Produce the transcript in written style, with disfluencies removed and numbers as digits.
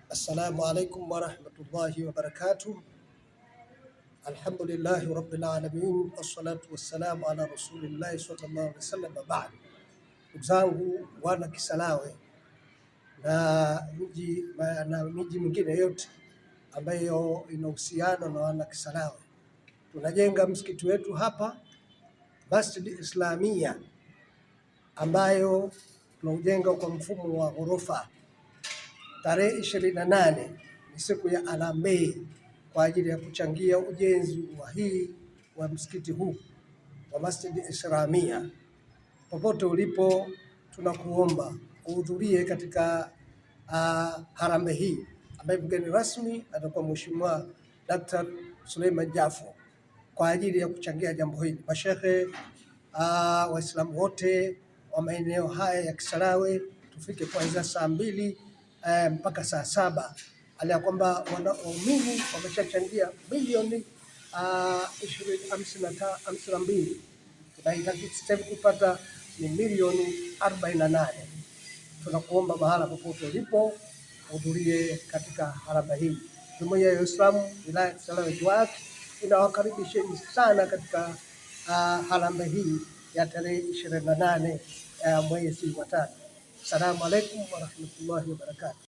Assalamu alaikum warahmatullahi wabarakatuh. Alhamdulillahi rabbil alamin, wassalatu wassalamu ala rasulillahi sallallahu alaihi wasallam. Baad, ndugu zangu wana Kisarawe na miji mingine yote ambayo inahusiana na wana Kisarawe, tunajenga msikiti wetu hapa Masjid Islamia ambayo tunaujenga kwa mfumo wa ghorofa. Tarehe 28 ni siku ya Harambee kwa ajili ya kuchangia ujenzi wa msikiti huu wa Masjid Islamia. Popote ulipo, tunakuomba uhudhurie katika harambee hii ambayo mgeni rasmi atakuwa Mheshimiwa Dr. Suleiman Jafo kwa ajili ya kuchangia jambo hili. Mashehe, Waislamu wote wa maeneo haya ya Kisarawe tufike kuanzia saa 2 mpaka saa 7, hali ya kwamba waumini wameshachangia milioni 52. Tunahitaji sasa kupata ni milioni 48. Tunakuomba mahala popote ulipo hudhurie katika harambee hii. Jumuiya ya Uislamu wilaya ya Kisarawe JUAT inawakaribisheni sana katika harambee hii ya tarehe 28 mwezi wa 3. Assalamu alaikum warahmatullahi wabarakatuh.